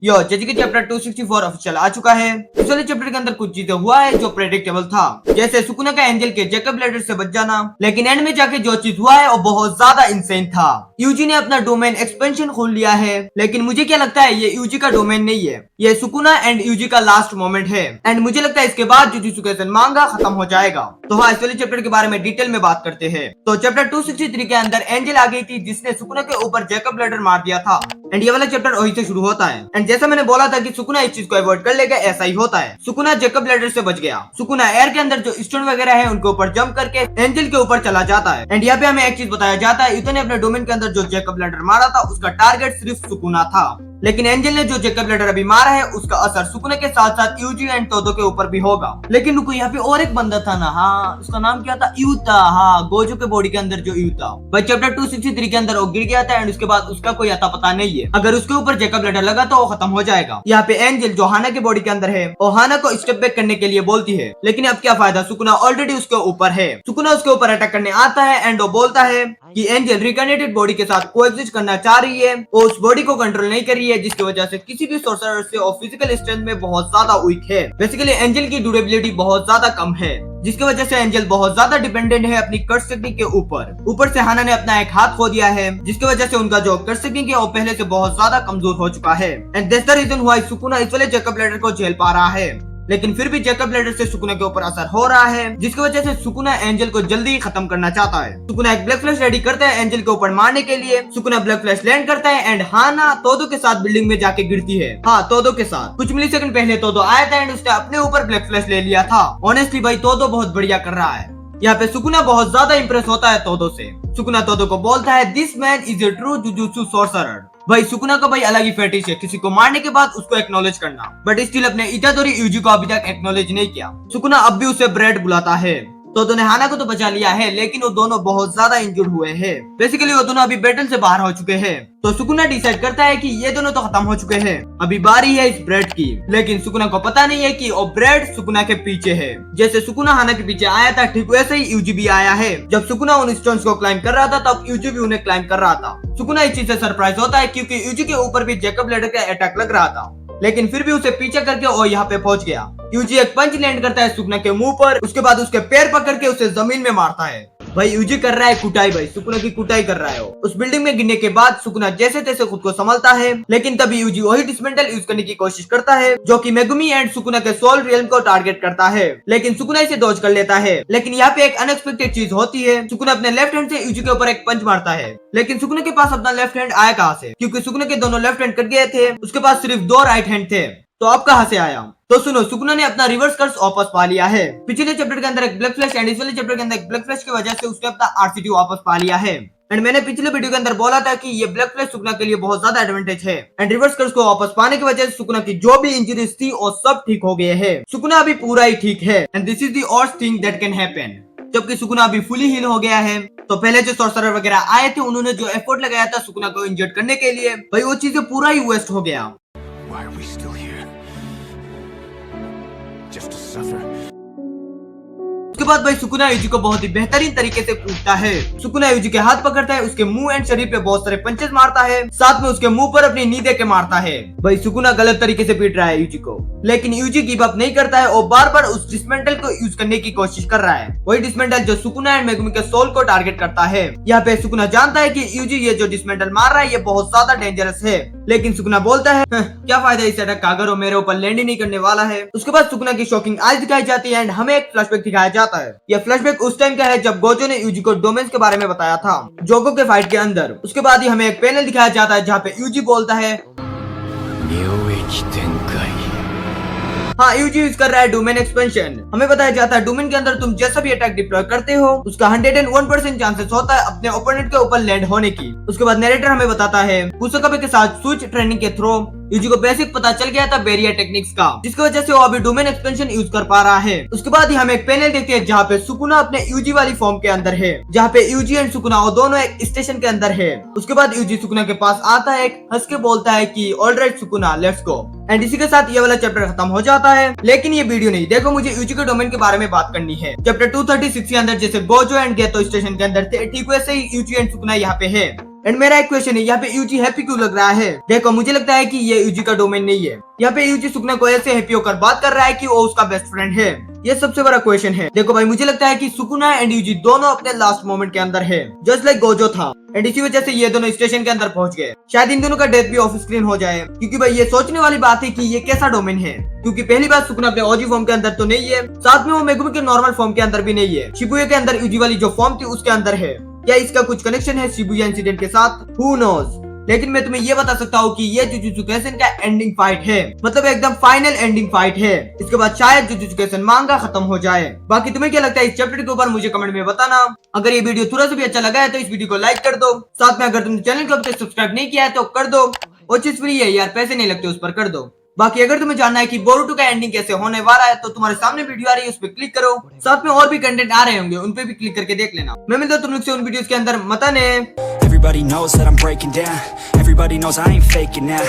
यो जैसे कि chapter 264 official आ चुका है। इस वाले चैप्टर के अंदर कुछ चीजें हुआ है जो प्रेडिक्टेबल था, जैसे सुकुना का एंजल के जैकब लैडर से बच जाना, लेकिन एंड में जाके जो चीज हुआ है वो बहुत ज्यादा इंसेन था। यूजी ने अपना डोमेन एक्सपेंशन खोल लिया है, लेकिन मुझे क्या लगता है ये यूजी का डोमेन नहीं है, ये सुकुना एंड यूजी का लास्ट मोमेंट है। एंड मुझे लगता है इसके बाद जुजुत्सु काइसेन मांगा खत्म हो जाएगा। तो हाँ, इस वाले चैप्टर के बारे में डिटेल में बात करते हैं। तो चैप्टर 263 के अंदर एंजल आ गई थी जिसने सुकुना के ऊपर जैकब लैडर मार दिया था। एंड ये वाला चैप्टर वही से शुरू होता है। एंड जैसा मैंने बोला था कि सुकुना इस चीज को अवॉइड कर लेगा, ऐसा ही होता है। सुकुना जैकब लैडर से बच गया। सुकुना एयर के अंदर जो स्टोन वगैरह है उनके ऊपर जंप करके एंजल के ऊपर चला जाता है। एंड यहाँ पे हमें एक चीज बताया जाता है, युता ने अपने डोमेन के अंदर जो जैकब लैडर मारा था उसका टारगेट सिर्फ सुकुना था, लेकिन एंजल ने जो जैकब लैडर अभी मारा है उसका असर सुकुना के साथ साथ यूजी एंड तोदो के ऊपर भी होगा। लेकिन रुको, यहाँ पे और एक बंदा था ना, हाँ उसका नाम क्या था, यूता। हाँ, गोजो के बॉडी के अंदर जो यूता भाई चैप्टर 263 के अंदर वो गिर गया था एंड उसके बाद उसका कोई अता पता नहीं है। अगर उसके ऊपर जैकब लैडर लगा तो वो खत्म हो जाएगा। यहाँ पे एंजल जो हाना के बॉडी के अंदर है वो हाना को स्टेप बैक करने के लिए बोलती है, लेकिन अब क्या फायदा, सुकुना ऑलरेडी उसके ऊपर है। सुकुना उसके ऊपर अटैक करने आता है एंड वो बोलता है कि एंजल रिकनेटेड बॉडी के साथ कोएग्जिस्ट करना चाह रही है, वो उस बॉडी को कंट्रोल नहीं कर रही है, जिसकी वजह से किसी भी सोर्सरर से और फिजिकल स्ट्रेंथ में बहुत ज्यादा वीक है। बेसिकली एंजल की ड्यूरेबिलिटी बहुत ज्यादा कम है, जिसकी वजह से एंजल बहुत ज्यादा डिपेंडेंट है अपनी कर्स टेक्निक के ऊपर से हाना ने अपना एक हाथ खो दिया है, जिसकी वजह से उनका जो कर्स टेक्निक है वो पहले से बहुत ज्यादा कमजोर हो चुका है। And that's the reason why Sukuna इस वाले जैकब लैडर को झेल पा रहा है, लेकिन फिर भी जैकब लैडर से सुकुना के ऊपर असर हो रहा है, जिसकी वजह से सुकुना एंजल को जल्दी खत्म करना चाहता है। सुकुना एक ब्लैक फ्लैश रेडी करता है एंजल के ऊपर मारने के लिए। सुकुना ब्लैक फ्लैश लैंड करता है एंड हाना तोदो के साथ बिल्डिंग में जाके गिरती है। हाँ, तोदो के साथ। कुछ मिलीसेकंड पहले तोदो आया था एंड उसने अपने ऊपर ब्लैक फ्लैश ले लिया था। ऑनेस्टली भाई तोदो बहुत बढ़िया कर रहा है। यहाँ पे सुकुना बहुत ज्यादा इंप्रेस होता है तोदो से। सुकुना तोदो को बोलता है, this man is a true jujutsu sorcerer. भाई सुकुना का भाई अलग ही फेटिश है किसी को मारने के बाद उसको एक्नॉलेज करना, बट स्टिल अपने इतादोरी यूजी को अभी तक एक्नॉलेज नहीं किया। सुकुना अब भी उसे ब्रेड बुलाता है। तोदो ने हाना को तो बचा लिया है, लेकिन वो दोनों बहुत ज्यादा इंजर्ड हुए हैं। बेसिकली वो दोनों अभी बैटल से बाहर हो चुके हैं। तो सुकुना डिसाइड करता है कि ये दोनों तो खत्म हो चुके हैं, अभी बारी है इस ब्रेड की। लेकिन सुकुना को पता नहीं है कि वो ब्रेड सुकुना के पीछे है। जैसे सुकुना हाना के पीछे आया था, ठीक वैसे ही यूजी भी आया है। जब सुकुना उन स्टोन्स को क्लाइम कर रहा था तब यूजी भी उन्हें क्लाइम कर रहा था। सुकुना इस चीज से सरप्राइज होता है क्योंकि यूजी के ऊपर भी जैकब लैडर का अटैक लग रहा था, लेकिन फिर भी उसे पीछे करके वो यहाँ पे पहुंच गया। यूजी एक पंच लैंड करता है सुकुना के मुंह पर, उसके बाद उसके पैर पकड़ के उसे जमीन में मारता है। भाई यूजी कर रहा है कुटाई, भाई सुकुना की कुटाई कर रहा है वो। उस बिल्डिंग में गिरने के बाद सुकुना जैसे तैसे खुद को संभलता है, लेकिन तभी यूजी वही डिसमेंटल यूज करने की कोशिश करता है जो कि मेगुमी एंड सुकुना के सोल रियल्म को टारगेट करता है, लेकिन सुकुना इसे डॉज कर लेता है। लेकिन यहाँ पे एक अनएक्सपेक्टेड चीज होती है, सुकुना अपने लेफ्ट हैंड से यूजी के ऊपर एक पंच मारता है, लेकिन सुकुना के पास अपना लेफ्ट हैंड आया कहाँ से, क्योंकि सुकुना के दोनों लेफ्ट हैंड कट गए थे, उसके पास सिर्फ 2 राइट हैंड थे। तो अब कहाँ से आया? तो सुनो, सुकुना ने अपना रिवर्स कर्स वापस पा लिया है। पिछले चैप्टर के अंदर एक ब्लैक फ्लैश एंड इस वाले चैप्टर के अंदर एक ब्लैक फ्लैश की वजह से उसने अपना आरसीटी वापस पा लिया है। एंड मैंने पिछले वीडियो के अंदर बोला था कि ये ब्लैक फ्लैश सुकुना के लिए बहुत ज्यादा एडवांटेज है। एंड रिवर्स कर्स को वापस पाने की वजह से सुकुना की जो भी इंजरीज थी वो सब ठीक हो गए हैं। सुकुना अभी पूरा ही ठीक है and this is the worst thing that can happen. जबकि सुकुना अभी फुली हील हो गया है। तो पहले जो सोर्सरर वगैरह आए थे उन्होंने जो एफर्ट लगाया था सुकुना को इंजर्ड करने के लिए, भाई वो चीजें पूरा ही वेस्ट हो गया। उसके बाद भाई सुकुना यूजी को बहुत ही बेहतरीन तरीके से कूटता है। सुकुना यूजी के हाथ पकड़ता है, उसके मुंह एंड शरीर पे बहुत सारे पंचेस मारता है, साथ में उसके मुंह पर अपनी नी दे के मारता है। भाई सुकुना गलत तरीके से पीट रहा है यूजी को, लेकिन यूजी गिव अप नहीं करता है और बार बार उस डिसमेंटल को यूज करने की कोशिश कर रहा है। वही डिसमेंटल जो सुकुना एंड मेगुमी के सोल को टारगेट करता है। यहाँ पे सुकुना जानता है कि यूजी ये जो डिसमेंटल मार रहा है ये बहुत ज्यादा डेंजरस है, लेकिन सुकुना बोलता है क्या फायदा इस अटैक का अगर वो मेरे ऊपर लैंड ही नहीं करने वाला है। उसके बाद सुकुना की शॉकिंग आइज दिखाई जाती है एंड हमें एक फ्लैशबैक दिखाया जाता है। यह फ्लैशबैक उस टाइम का है जब गोजो ने यूजी को डोमेन्स के बारे में बताया था, जोगो के फाइट के अंदर। उसके बाद ही हमें एक पैनल दिखाया जाता है जहाँ पे यूजी बोलता है, हाँ यूजी यूज कर रहा है डोमेन एक्सपेंशन। हमें बताया जाता है डोमेन के अंदर तुम जैसा भी अटैक डिप्लॉय करते हो उसका 101% चांसेस होता है अपने ओपोनेंट के ऊपर लैंड होने की। उसके बाद नरेटर हमें बताता है कुसोकाबे के साथ स्विच ट्रेनिंग के थ्रू यूजी को बेसिक पता चल गया था बैरियर टेक्निक्स का, जिसकी वजह से वो अभी डोमेन एक्सपेंशन यूज कर पा रहा है। उसके बाद ही हम एक पैनल देखते हैं जहाँ पे सुकुना अपने यूजी वाली फॉर्म के अंदर है, जहाँ पे यूजी एंड सुकुना वो दोनों एक स्टेशन के अंदर है। उसके बाद यूजी सुकुना के पास आता है, हंस के बोलता है कि alright Sukuna let's go. And इसी के साथ ये वाला चैप्टर खत्म हो जाता है। लेकिन ये वीडियो नहीं, देखो मुझे यूजी के डोमेन के बारे में बात करनी है। चैप्टर 236 के अंदर जैसे गोजो एंड गेतो स्टेशन के अंदर थे, ठीक वैसे ही यूजी एंड सुकुना यहाँ पे है। एंड मेरा एक क्वेश्चन है, यहाँ पे यूजी हैप्पी क्यों लग रहा है? देखो मुझे लगता है कि ये यूजी का डोमेन नहीं है। यहाँ पे यूजी सुकुना को ऐसे हैप्पी होकर बात कर रहा है कि वो उसका बेस्ट फ्रेंड है। ये सबसे बड़ा क्वेश्चन है। देखो भाई मुझे लगता है कि सुकुना एंड यूजी दोनों अपने लास्ट मोमेंट के अंदर है, जस्ट लाइक गोजो था। एंड इसी वजह से ये दोनों स्टेशन के अंदर पहुंच गए। शायद इन दोनों का डेथ भी ऑफ स्क्रीन हो जाए, क्योंकि भाई ये सोचने वाली बात है कि ये कैसा डोमेन है, क्योंकि पहली बात सुकुना अपने ओजी फॉर्म के अंदर तो नहीं है, साथ में वो मेगुमी के नॉर्मल फॉर्म के अंदर भी नहीं है। शिबुया के अंदर यूजी वाली जो फॉर्म थी उसके अंदर है। क्या इसका कुछ कनेक्शन है शिबुया इंसिडेंट के साथ? Who knows. लेकिन मैं तुम्हें ये बता सकता हूँ कि ये जुजुत्सु काइसेन का एंडिंग फाइट है, मतलब एकदम फाइनल एंडिंग फाइट है। इसके बाद शायद जुजुत्सु काइसेन मांगा खत्म हो जाए। बाकी तुम्हें क्या लगता है इस चैप्टर के ऊपर मुझे कमेंट में बताना। अगर ये वीडियो थोड़ा सा भी अच्छा लगा है तो इस वीडियो को लाइक कर दो। साथ में अगर तुमने चैनल को अब तक सब्सक्राइब नहीं किया है तो कर दो। वो चीज फ्री है यार, पैसे नहीं लगते, उस पर कर दो। बाकी अगर तुम्हें जानना है कि बोरुटो का एंडिंग कैसे होने वाला है तो तुम्हारे सामने वीडियो आ रही है, उस पर क्लिक करो। साथ में और भी कंटेंट आ रहे होंगे, उन पे भी क्लिक करके देख लेना। मैं मिलता हूं तुम लोग से उन वीडियोस के अंदर। मत ने Everybody knows that I'm breaking down. Everybody knows I ain't faking now.